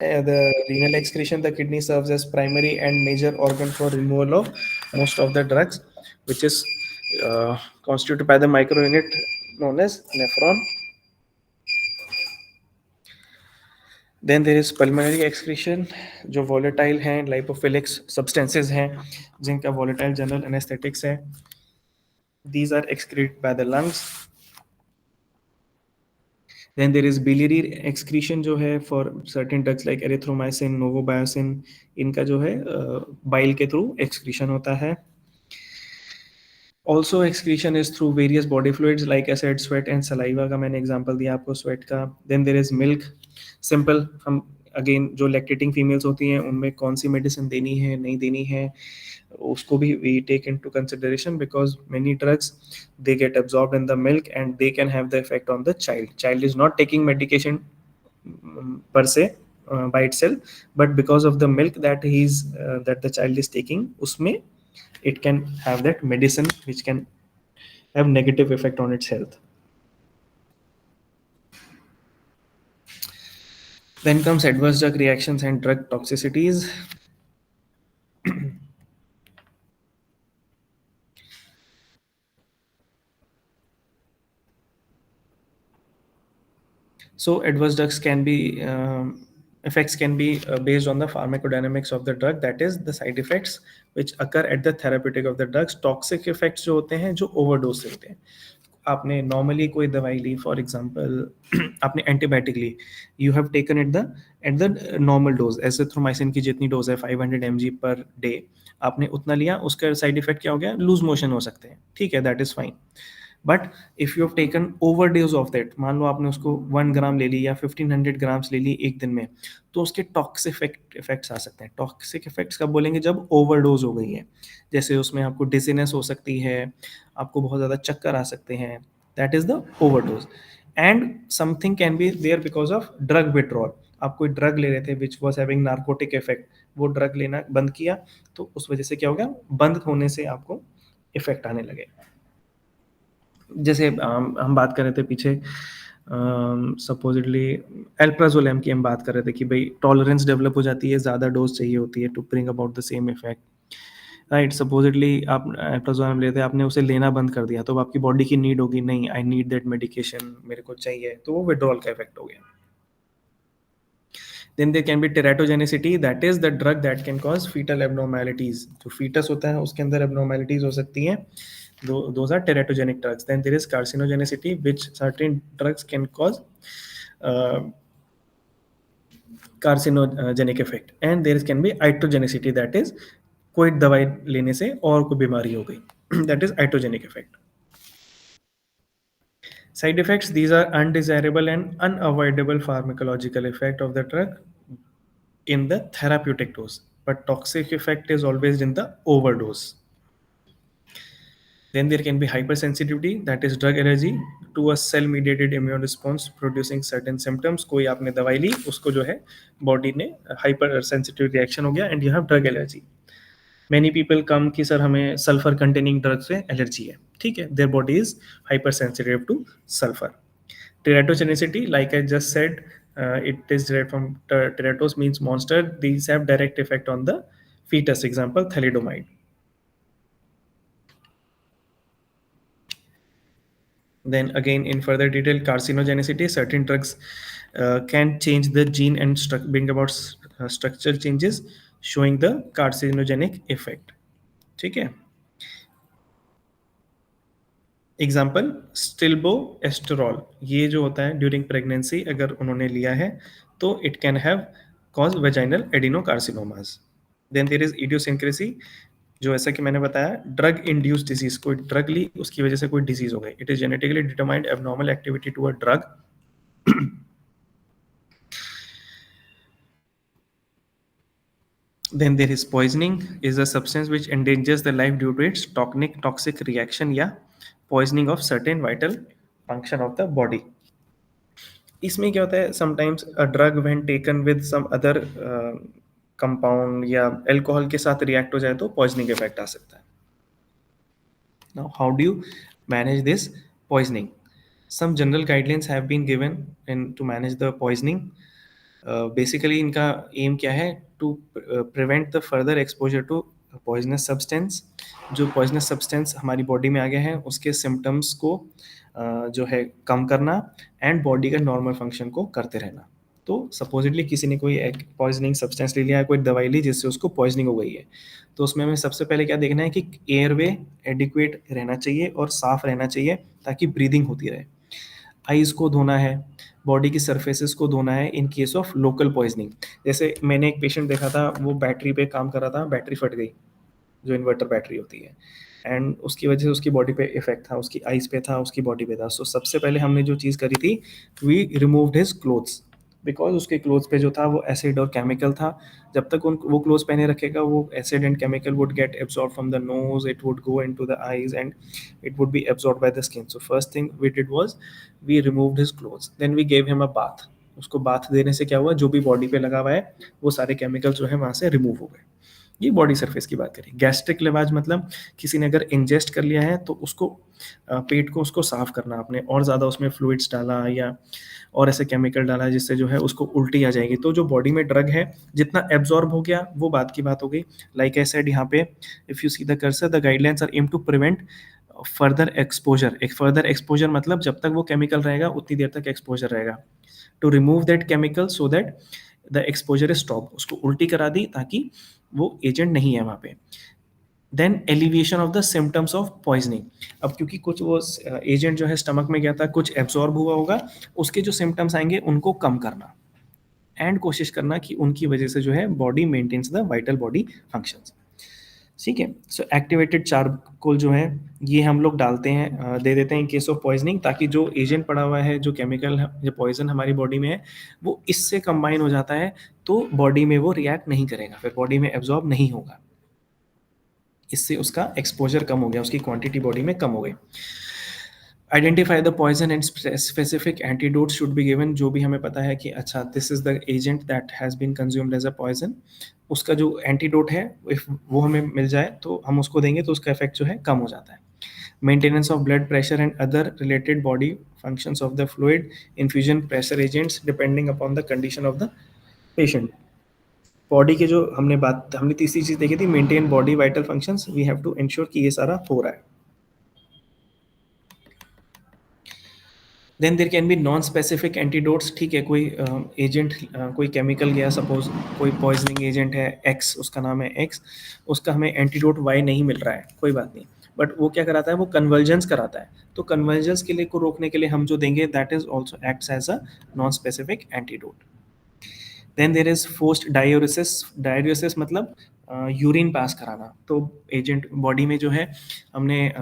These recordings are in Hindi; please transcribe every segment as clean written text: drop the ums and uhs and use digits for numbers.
The renal excretion, the kidney serves as primary and major organ for removal of most of the drugs, which is constituted by the microunit known as nephron. Then there is pulmonary excretion, जो वॉलेटाइल हैं, लाइपोफिलिक्स सब्सटेंसेज हैं, जिनका वॉलेटाइल जनरल एनेस्थेटिक्स है. These are excreted by the lungs. Then there is biliary excretion जो है for certain drugs like erythromycin, novobiocin, इनका जो है बाइल के थ्रू excretion होता है. Also excretion is through various body fluids like I said sweat and saliva का मैंने example दिया आपको sweat का. Then there is milk. Simple, हम अगेन जो लैक्टेटिंग फीमेल्स होती हैं उनमें कौन सी मेडिसिन देनी है नहीं देनी है उसको भी we take into consideration, because many drugs they get absorbed in the milk and they can have the effect on the child is not taking medication per se by itself, but because of the milk that that the child is taking, usme it can have that medicine which can have negative effect on its health. Then comes adverse drug reactions and drug toxicities. So adverse drugs can be effects can be based on the pharmacodynamics of the drug, that is the side effects which occur at the therapeutic of the drugs. Toxic effects जो होते हैं जो overdose से होते हैं. आपने नॉर्मली कोई दवाई ली, फॉर एग्जांपल आपने एंटीबायोटिक ली, you have taken at the normal dose, azithromycin की जितनी डोज है 500 mg पर डे, आपने उतना लिया, उसका साइड इफेक्ट क्या हो गया, लूज मोशन हो सकते हैं, ठीक है, that is fine. But if you have taken over dose of that, मान लो आपने उसको 1 ग्राम ले ली या 1500 ग्राम्स ले ली एक दिन में, तो उसके टॉक्सिक इफेक्ट्स आ सकते हैं. टॉक्सिक इफेक्ट्स कब बोलेंगे, जब ओवरडोज हो गई है. जैसे उसमें आपको डिजीनेस हो सकती है, आपको बहुत ज़्यादा चक्कर आ सकते हैं, that is the overdose. And something can be there because of drug withdrawal. आप कोई ड्रग ले रहे थे which was having narcotic effect, वो ड्रग लेना बंद किया, तो उस वजह से क्या हो गया, बंद होने से आपको इफेक्ट आने लगे. जैसे हम बात कर रहे थे पीछे, सपोजिटली एल्प्राजोलैम की हम बात कर रहे थे कि भाई टॉलरेंस डेवलप हो जाती है, ज़्यादा डोज चाहिए होती है to bring about the same effect, right. Supposedly आप एल्प्राजोलैम लेते हैं, आपने उसे लेना बंद कर दिया, तो आपकी बॉडी की नीड होगी, नहीं आई नीड दैट मेडिकेशन, मेरे को चाहिए, तो वो विड्रॉल का इफेक्ट हो गया. Then there can be teratogenicity, that is the drug that can cause fetal abnormalities. जो fetus होता है उसके अंदर abnormalities हो सकती हैं, those are teratogenic drugs. Then there is carcinogenicity, which certain drugs can cause uh, carcinogenic effect. And there can be iatrogenicity, that is कोई दवाई लेने से और कोई बीमारी हो गई, that is iatrogenic effect. Side effects, these are undesirable and unavoidable pharmacological effect of the drug in the therapeutic dose, but toxic effect is always in the overdose. Then there can be hypersensitivity, that is drug allergy to a cell-mediated immune response producing certain symptoms. कोई आपने दवाई ली, उसको जो है बॉडी ने हाइपर सेंसिटिव रिएक्शन हो गया and you have drug allergy. Many people come कि सर हमें सल्फर कंटेनिंग ड्रग से एलर्जी है, ठीक है, their body is hyper sensitive two sulphur. Teratogenicity, like I just said, it is derived from teratos means monster. These have direct effect on the fetus. Example, thalidomide. Then again, in further detail, carcinogenicity, certain drugs can change the gene and bring about structural changes showing the carcinogenic effect. ठीक है. एग्जाम्पल, स्टिल्बोएस्टेरॉल, ये जो होता है ड्यूरिंग प्रेगनेंसी अगर उन्होंने लिया है तो it can have cause vaginal adenocarcinomas. Then there is idiosyncrasy, जो ऐसा कि मैंने बताया ड्रग इंड्यूस्ड डिजीज, कोई ड्रग ली उसकी वजह से कोई डिजीज हो गई, it is genetically determined abnormal activity to a drug. Then there is poisoning, is a substance which endangers the life due to its toxic reaction या poisoning of certain vital function of the body. इसमें क्या होता है, sometimes a drug when taken with some other compound या अल्कोहल के साथ रिएक्ट हो जाए तो पॉइजनिंग इफेक्ट आ सकता है. Now how do you manage this poisoning? Some general guidelines have been given in to manage the poisoning. Basically इनका एम क्या है, to prevent the further exposure to poisonous substance. जो पॉइजनस सब्सटेंस हमारी बॉडी में आ गया है उसके सिम्टम्स को जो है कम करना, एंड बॉडी का नॉर्मल फंक्शन को करते रहना। तो सपोजिटली किसी ने कोई एक पॉइजनिंग सब्सटेंस ले लिया, कोई दवाई ली जिससे उसको पॉइजनिंग हो गई है, तो उसमें हमें सबसे पहले क्या देखना है कि एयरवे एडिक्वेट रहना चाहिए और साफ रहना चाहिए ताकि ब्रीदिंग होती रहे। आइज़ को धोना है, बॉडी की सरफेसेस को धोना है in case of local poisoning. जैसे मैंने एक पेशेंट देखा था, वो बैटरी पे काम कर रहा था, बैटरी फट गई, जो इन्वर्टर बैटरी होती है, एंड उसकी वजह से उसकी बॉडी पे इफेक्ट था, उसकी आइज़ पे था, उसकी बॉडी पे था। सो सबसे पहले हमने जो चीज़ करी थी, we removed his clothes, because उसके क्लोथ्स पे जो था वो एसिड और केमिकल था। जब तक उन वो क्लोथ्स पहने रखेगा, वो acid and chemical would get absorb from the nose, it would go into the eyes and it would be absorbed by the skin. So first thing we did was we removed his clothes, then we gave him a bath. उसको बाथ देने से क्या हुआ, जो भी बॉडी पे लगा हुआ है वो सारे केमिकल जो है वहां से रिमूव हो गए। ये बॉडी सरफेस की बात करें। गैस्ट्रिक लिवाज मतलब किसी ने अगर इंजेस्ट कर लिया है तो उसको पेट को उसको साफ करना, आपने और ज़्यादा उसमें फ्लूइड्स डाला या और ऐसे केमिकल डाला जिससे जो है उसको उल्टी आ जाएगी, तो जो बॉडी में ड्रग है जितना एब्जॉर्ब हो गया वो बात की बात हो गई। लाइक आई सेड यहाँ पे, if you see the cursor, the guidelines are aim to prevent further exposure. एक फर्दर एक्सपोजर मतलब जब तक वो केमिकल रहेगा उतनी देर तक एक्सपोजर रहेगा, to remove that chemical so that the exposure is stop. उसको उल्टी करा दी ताकि वो एजेंट नहीं है वहाँ पे। Then alleviation of the symptoms of poisoning. अब क्योंकि कुछ वो एजेंट जो है स्टमक में गया था, कुछ एब्जॉर्ब हुआ होगा, उसके जो सिम्टम्स आएंगे उनको कम करना, एंड कोशिश करना कि उनकी वजह से जो है body maintains the vital body functions. ठीक है। सो एक्टिवेटेड चारकोल जो है ये हम लोग डालते हैं, दे देते हैं इन केस ऑफ पॉइजनिंग, ताकि जो एजेंट पड़ा हुआ है, जो केमिकल जो पॉइजन हमारी बॉडी में है, वो इससे कंबाइन हो जाता है, तो बॉडी में वो रिएक्ट नहीं करेगा, फिर बॉडी में एब्जॉर्ब नहीं होगा। इससे उसका एक्सपोजर कम हो गया, उसकी क्वांटिटी बॉडी में कम हो गई। Identify the poison and specific antidote should be given. जो भी हमें पता है कि अच्छा this is the agent that has been consumed as a poison, उसका जो एंटीडोट है इफ वो हमें मिल जाए तो हम उसको देंगे, तो उसका इफेक्ट जो है कम हो जाता है। Maintenance of blood pressure and other related body functions of the fluid, infusion pressure agents depending upon the condition of the patient. Body के जो हमने तीसरी चीज देखी थी, maintain body vital functions, we have to ensure कि ये सारा हो रहा है। Then there can be non specific antidotes. ठीक है, कोई एजेंट कोई केमिकल गया, सपोज कोई पॉइजनिंग एजेंट है एक्स, उसका नाम है एक्स, उसका हमें एंटीडोट वाई नहीं मिल रहा है, कोई बात नहीं, बट वो क्या कराता है, वो कन्वर्जेंस कराता है। तो कन्वर्जेंस के लिए को रोकने के लिए हम जो देंगे, that is also acts as a non specific antidote. Then there is forced diuresis. Diuresis मतलब यूरिन पास कराना। तो एजेंट बॉडी में जो है, हमने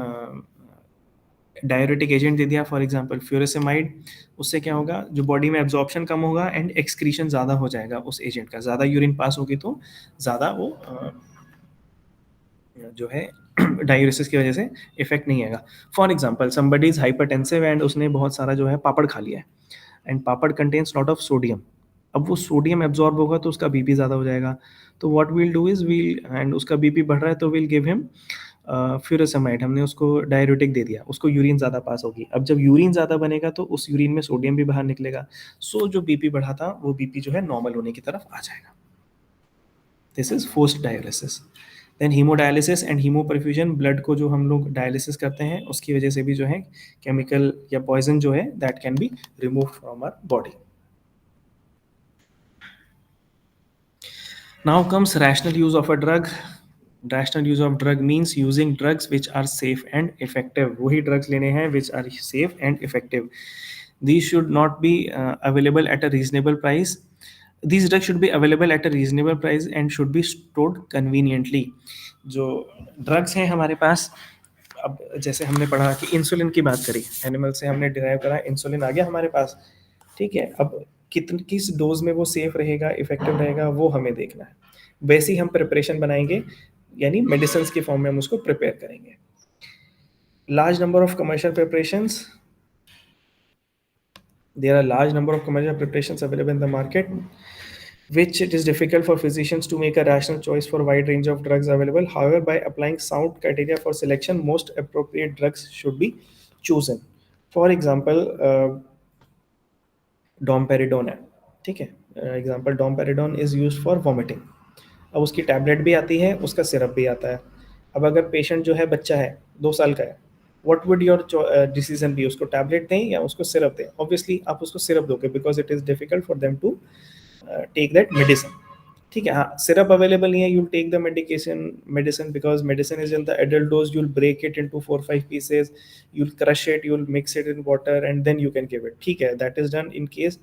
डायरेटिक एजेंट दे दिया, फॉर एग्जांपल फ्यूरेसेमाइड, उससे क्या होगा, जो बॉडी में एब्जॉर्प्शन कम होगा एंड एक्सक्रीशन ज़्यादा हो जाएगा उस एजेंट का, ज़्यादा यूरिन पास होगी तो ज़्यादा वो जो है डायूरेसिस की वजह से इफेक्ट नहीं आएगा। For example somebody is hypertensive and उसने बहुत सारा जो है पापड़ खा लिया है, and papad contains lot of sodium. अब वो सोडियम एब्जॉर्ब होगा तो उसका बीपी ज़्यादा हो जाएगा। तो what we'll do is we'll, and उसका बीपी बढ़ रहा है तो वील गिव हिम फ्यूरासेमाइड। हमने उसको डायरेटिक दे दिया, उसको यूरिन ज़्यादा पास होगी। अब जब यूरिन ज़्यादा बनेगा तो उस यूरिन में सोडियम भी बाहर निकलेगा, सो जो बीपी बढ़ा था वो बीपी जो है नॉर्मल होने की तरफ आ जाएगा। This is forced dialysis. Then haemodialysis and haemoperfusion, blood को जो हम लोग डायलिसिस करते हैं उसकी वजह से भी जो है केमिकल या पॉइजन जो है that can be remove from our body. Now comes rational use of a drug. Rational use of drug means using drugs which are safe and effective. वही drugs लेने हैं which are safe and effective. These should not be available at a reasonable price. These drugs should be available at a reasonable price and should be stored conveniently. जो drugs हैं हमारे पास, अब जैसे हमने पढ़ा कि इंसुलिन की बात करी, एनिमल से हमने डिराइव करा, इंसुलिन आ गया हमारे पास। ठीक है, अब किस डोज में वो सेफ रहेगा, इफेक्टिव रहेगा, वो हमें देखना है। वैसे ही हम प्रिपरेशन बनाएंगे, यानी मेडिसिन के फॉर्म में हम उसको प्रिपेयर करेंगे। Large number of commercial preparations, there are large number of commercial preparations available in the market, which it is difficult for physicians to make a rational choice for a wide range of drugs available. However, by applying sound criteria for selection, most appropriate drugs should be chosen. For example, domperidone है, ठीक है, example domperidone is use for vomiting. अब उसकी टैबलेट भी आती है, उसका सिरप भी आता है। अब अगर पेशेंट जो है बच्चा है, 2 साल का है, व्हाट वुड योर डिसीजन भी, उसको टैबलेट दें या उसको सिरप दें? ऑब्वियसली आप उसको सिरप दोगे because it is difficult for them to take that medicine. ठीक है, हाँ सिरप अवेलेबल नहीं है, you'll take the medicine because medicine is in the adult dose, you'll break it into 4-5 pieces, you'll crush it, you'll mix it in water and then you can give it. ठीक है, that is done in case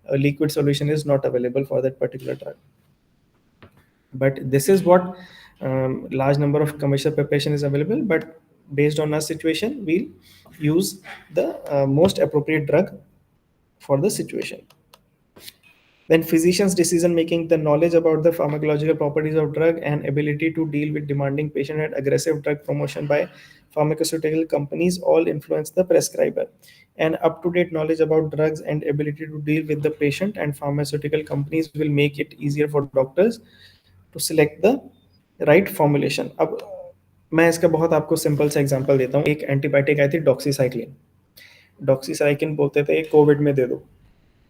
liquid solution is not available for that particular drug. But this is what large number of commercial preparation is available, but based on our situation we'll use the most appropriate drug for the situation. Then physicians decision making, the knowledge about the pharmacological properties of drug and ability to deal with demanding patient and aggressive drug promotion by pharmaceutical companies all influence the prescriber. And up to date knowledge about drugs and ability to deal with the patient and pharmaceutical companies will make it easier for doctors to select the right formulation. अब मैं इसका बहुत आपको सिंपल सा एग्जांपल देता हूँ। एक एंटीबायोटिक आई थी डॉक्सीसाइक्लिन। डॉक्सीसाइक्लिन बोलते थे कोविड में दे दो।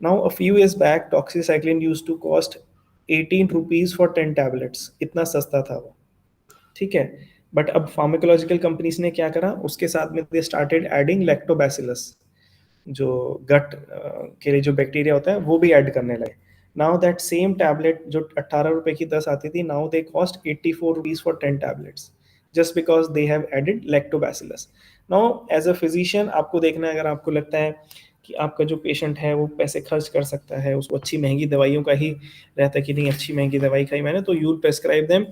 Now, a few years back, doxycycline used to cost 18 rupees for 10 tablets. इतना सस्ता था वो। ठीक है, बट अब फार्माकोलॉजिकल कंपनीज ने क्या करा, उसके साथ में दे स्टार्टेड एडिंग लैक्टोबैसिलस, जो गट के लिए जो बैक्टीरिया होता है वो भी ऐड करने लगे। नाउ दैट सेम टैबलेट जो 18 रुपए की 10 आती थी, now they cost 84 rupees for 10 tablets, just because they have added lactobacillus. Now as a physician आपको देखना है, अगर आपको लगता है कि आपका जो पेशेंट है वो पैसे खर्च कर सकता है, उसको अच्छी महंगी दवाइयों का ही रहता है कि नहीं अच्छी महंगी दवाई खाई मैंने, तो यूल प्रेस्क्राइब देम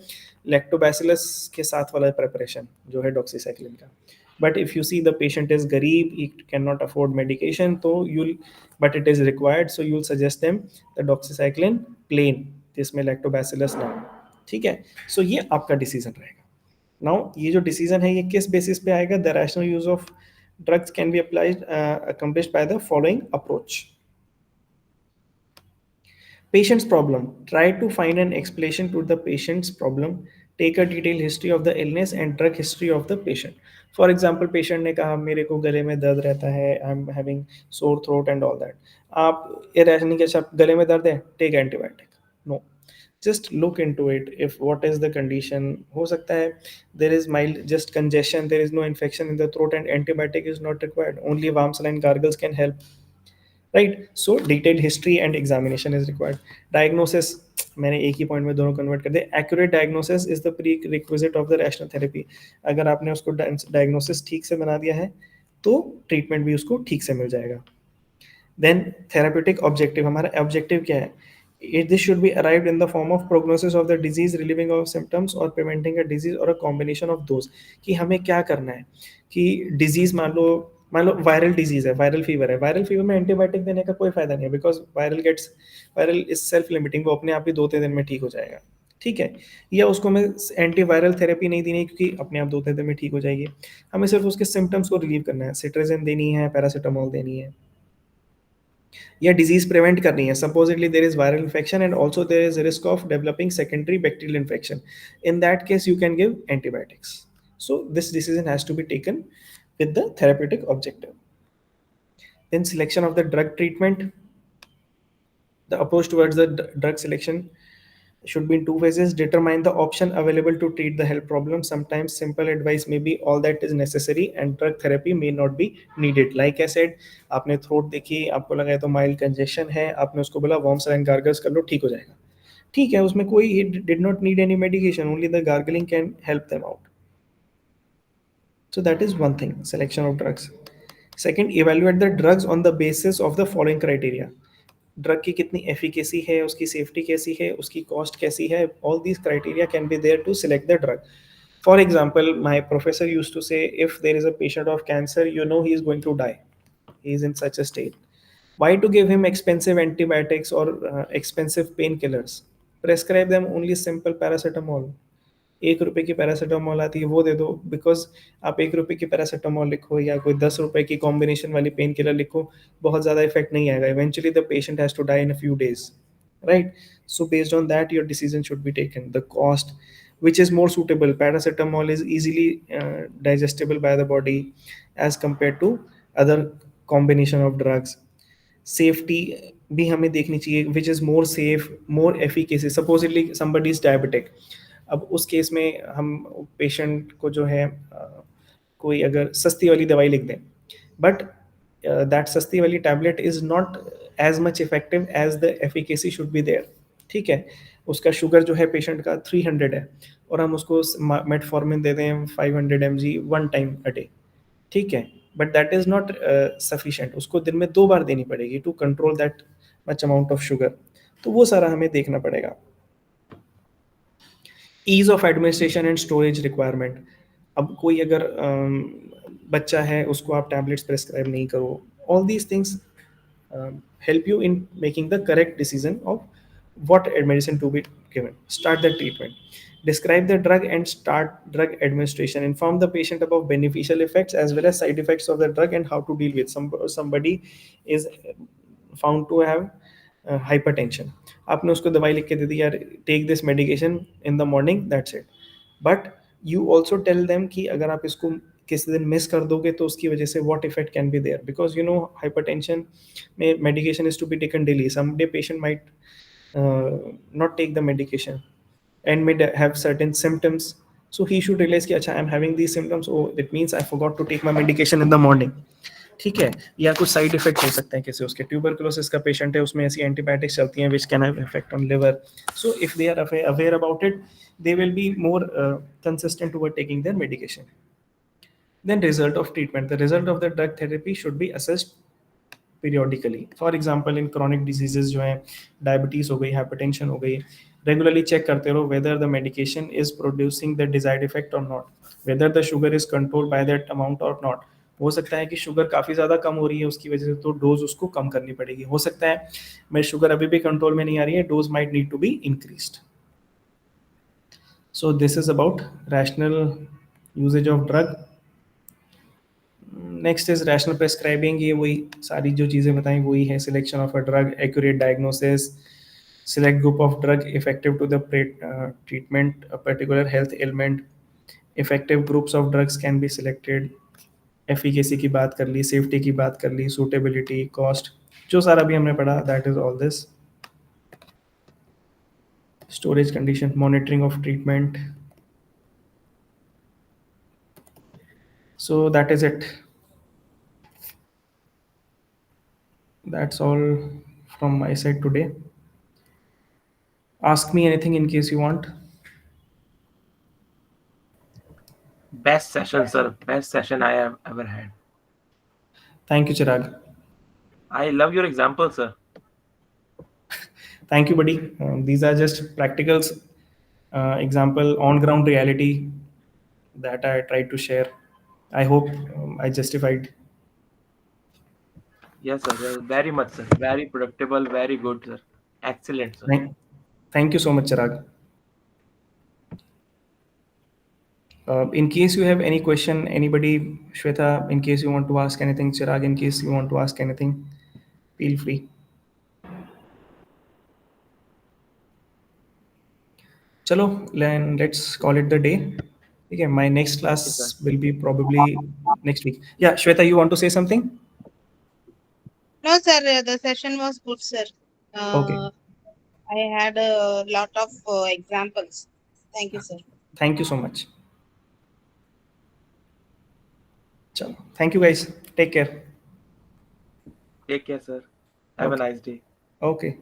लैक्टोबैसिलस के साथ वाला प्रिपरेशन जो है डॉक्सीसाइक्लिन का। But if you see the patient is garib, he cannot afford medication, so you'll, but it is required, so you'll suggest them the doxycycline plain, जिसमें lactobacillus ना हो। ठीक है, so ये आपका डिसीजन रहेगा। नाउ ये जो डिसीजन है ये किस बेसिस पे आएगा? The rational use of drugs can be applied accomplished by the following approach. Patient's problem. Try to find an explanation to the patient's problem. Take a detailed history of the illness and drug history of the patient. For example, patient ने कहा मेरे को गले में दर्द रहता है, I am having sore throat and all that. आप ये ऐसा नहीं कि अच्छा गले में दर्द है take antibiotic, no, just look into it, if what is the condition, हो सकता है there is mild just congestion, there is no infection in the throat and antibiotic is not required, only warm saline gargles can help, right? So detailed history and examination is required. Diagnosis, मैंने एक ही पॉइंट में दोनों कन्वर्ट कर दिया। Accurate diagnosis is the pre requisite of the rational therapy. अगर आपने उसको डायग्नोसिस ठीक से बना दिया है तो ट्रीटमेंट भी उसको ठीक से मिल जाएगा। देन थेराप्यूटिक ऑब्जेक्टिव, हमारा ऑब्जेक्टिव क्या है? This should be arrived in the form of prognosis of the disease, relieving of symptoms or preventing a disease or a combination of those। कि हमें क्या करना है कि डिजीज मान लो वायरल डिजीज है, वायरल फीवर है, वायरल फीवर में एंटीबायोटिक देने का कोई फायदा नहीं है because viral is self limiting, वो अपने आप ही 2-3 दिन में ठीक हो जाएगा। ठीक है, या उसको हमें एंटी वायरल थेरेपी नहीं देनी है क्योंकि अपने आप 2-3 दिन में ठीक हो जाएगी, हमें सिर्फ उसके सिम्टम्स को रिलीव करना है, सिट्राजिन देनी है, पैरासीटामोल देनी है, या डिजीज प्रिवेंट करनी है। Supposedly there is viral infection and also there is risk of developing secondary bacterial infection, in that case you can give antibiotics. So this decision has to be taken with the therapeutic objective. Then selection of the drug treatment. The approach towards the drug selection should be in 2 phases. Determine the option available to treat the health problem. Sometimes simple advice may be all that is necessary and drug therapy may not be needed. Like I said, आपने throat देखी, आपको लगा है तो mild congestion है, आपने उसको बोला warm saline gargles कर लो ठीक हो जाएगा। ठीक है, उसमें कोई he did not need any medication, only the gargling can help them out. So that is one thing, selection of drugs. Second, evaluate the drugs on the basis of the following criteria. Drug की कितनी एफिकेसी है, उसकी सेफ्टी कैसी है, उसकी कॉस्ट कैसी है, all these criteria can be there to select the drug. For example, my professor use to say if there is a patient of cancer, you know he is going to die, he is in such a state, why to give him expensive antibiotics or expensive painkillers? Prescribe them only simple paracetamol. 1 रुपए की पैरासीटामोल आती है वो दे दो, बिकॉज आप 1 रुपए की पैरासीटामोल लिखो या कोई 10 रुपए की कॉम्बिनेशन वाली पेन किलर लिखो, बहुत ज़्यादा इफेक्ट नहीं आएगा, eventually the patient has to die in a few days, right? So based on that your decision should be taken. The cost, which is more suitable, paracetamol is easily digestible by the body as compared to other combination of drugs. Safety भी हमें देखनी चाहिए, which is more safe, more efficacy. Supposedly somebody is diabetic, अब उस केस में हम पेशेंट को जो है कोई अगर सस्ती वाली दवाई लिख दें, बट दैट सस्ती वाली tablet is not as much effective as the efficacy should be there. ठीक है, उसका शुगर जो है पेशेंट का 300 है और हम उसको मेटफॉर्मिन दे दें 500 mg one time a day, ठीक है, but that is not sufficient, उसको दिन में 2 बार देनी पड़ेगी to control that much amount of sugar. तो वो सारा हमें देखना पड़ेगा। Ease of administration and storage requirement, अब कोई अगर बच्चा है उसको आप टैबलेट्स प्रेस्क्राइब नहीं करो, all these things help you in making the correct decision of what medicine to be given. Start the treatment. Describe the drug and start drug administration. Inform the patient about beneficial effects as well as side effects of the drug and how to deal with. Somebody is found to have hypertension. आपने उसको दवाई लिख के दे दी, यार take this medication in the morning, that's it. But you also tell them कि अगर आप इसको किसी दिन मिस कर दोगे तो उसकी वजह से what effect can be there, because you know hypertension में medication is to be taken daily. Some day patient might not take the medication and may have certain symptoms, so he should realize कि अच्छा I'm having these symptoms, oh it means I forgot to take my medication in the morning। ठीक है, या कुछ साइड इफेक्ट हो सकते हैं, किसी उसके ट्यूबरकुलोसिस का पेशेंट है उसमें ऐसी एंटीबायोटिक्स चलती हैं which can have effect on liver, so if they are aware about it they will be more consistent toward taking their medication. Then result of treatment, the result of the drug therapy should be assessed periodically. For example, in chronic diseases जो है डायबिटीज हो गई, हाइपरटेंशन हो गई, रेगुलरली चेक करते रहो whether the medication is producing the desired effect और not, whether the sugar is controlled by that amount और नॉट। हो सकता है कि शुगर काफ़ी ज़्यादा कम हो रही है उसकी वजह से, तो डोज उसको कम करनी पड़ेगी। हो सकता है मेरी शुगर अभी भी कंट्रोल में नहीं आ रही है, dose might need to be increased. So this is about rational usages of drug. Next is rational prescribing, ये वही सारी जो चीज़ें बताई वही है। Selection of a drug, accurate diagnosis, select group of drug effective to the treatment a particular health ailment, effective groups of drugs can be selected, efficacy की बात कर ली, safety की बात कर ली, suitability, cost, जो सारा भी हमने पढ़ा, that is all this। storage condition, monitoring of treatment, so that is it, that's all from my side today। ask me anything in case you want। Best session, sir. Best session I have ever had. thank you Chirag। I love your example, sir. Thank you buddy, these are just practicals, example on ground reality that I tried to share। I hope I justified। Yes, sir. Yes, very much, sir. Very predictable. Very good, sir. Excellent, sir. Thank you so much, Chirag। In case you have any question, anybody, Shweta, in case you want to ask anything, Chirag, in case you want to ask anything, feel free। चलो, then let's call it the day। ठीक है, my next class Okay, sir. will be probably next week। Yeah, Shweta, you want to say something? No, sir, the session was good, sir. Okay, I had a lot of examples. Thank you, sir. thank you so much। चलो, thank you guys, take care। Take care, sir. Have a Okay, nice day. okay।